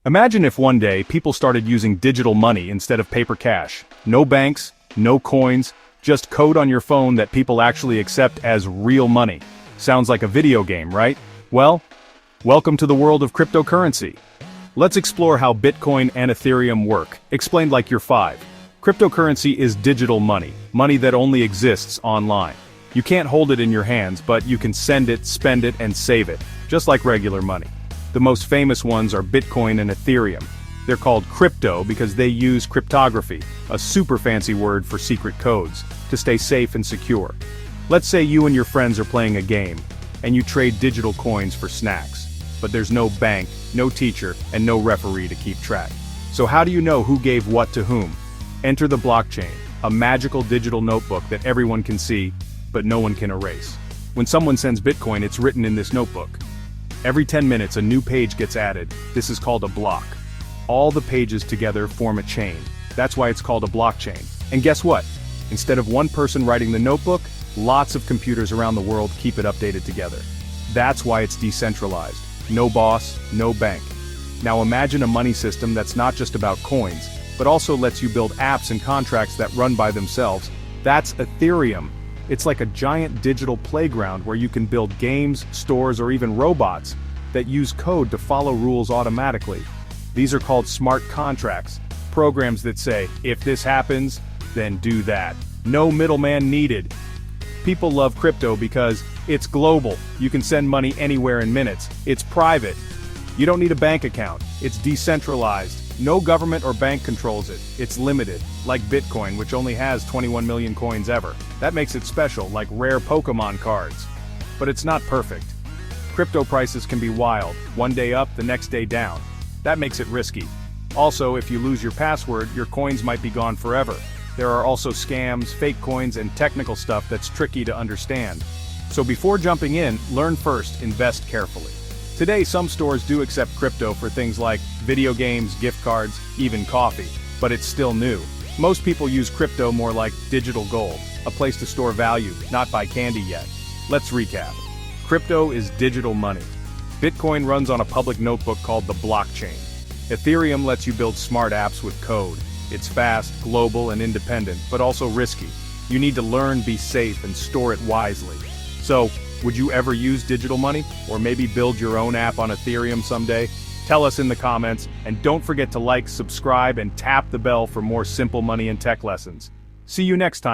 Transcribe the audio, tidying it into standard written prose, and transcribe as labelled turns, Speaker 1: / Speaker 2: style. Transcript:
Speaker 1: Imagine if one day people started using digital money instead of paper cash. No banks, no coins, just code on your phone that people actually accept as real money. Sounds like a video game, right? Well, welcome to the world of cryptocurrency. Let's explore how Bitcoin and Ethereum work, explained like you're 5. Cryptocurrency is digital money, money that only exists online. You can't hold it in your hands, but you can send it, spend it, and save it, just like regular money. The most famous ones are Bitcoin and Ethereum. They're called crypto because they use cryptography, a super fancy word for secret codes, to stay safe and secure. Let's say you and your friends are playing a game, and you trade digital coins for snacks. But there's no bank, no teacher, and no referee to keep track. So how do you know who gave what to whom? Enter the blockchain, a magical digital notebook that everyone can see, but no one can erase. When someone sends Bitcoin, it's written in this notebook. Every 10 minutes, a new page gets added. This is called a block. All the pages together form a chain. That's why it's called a blockchain. And guess what? Instead of one person writing the notebook, lots of computers around the world keep it updated together. That's why it's decentralized. No boss, no bank. Now imagine a money system that's not just about coins, but also lets you build apps and contracts that run by themselves. That's Ethereum. It's like a giant digital playground where you can build games, stores, or even robots that use code to follow rules automatically. These are called smart contracts, programs that say, if this happens, then do that. No middleman needed. People love crypto because it's global. You can send money anywhere in minutes. It's private. You don't need a bank account. It's decentralized. No government or bank controls it. It's limited, like Bitcoin, which only has 21 million coins ever. That makes it special, like rare Pokémon cards. But it's not perfect. Crypto prices can be wild, one day up, the next day down. That makes it risky. Also, if you lose your password, your coins might be gone forever. There are also scams, fake coins, and technical stuff that's tricky to understand. So before jumping in, learn first, invest carefully. Today, some stores do accept crypto for things like video games, gift cards, even coffee, but it's still new. Most people use crypto more like digital gold, a place to store value, not buy candy yet. Let's recap. Crypto is digital money. Bitcoin runs on a public notebook called the blockchain. Ethereum lets you build smart apps with code. It's fast, global, and independent, but also risky. You need to learn, be safe, and store it wisely. So, would you ever use digital money? Or maybe build your own app on Ethereum someday? Tell us in the comments, and don't forget to like, subscribe, and tap the bell for more simple money and tech lessons. See you next time.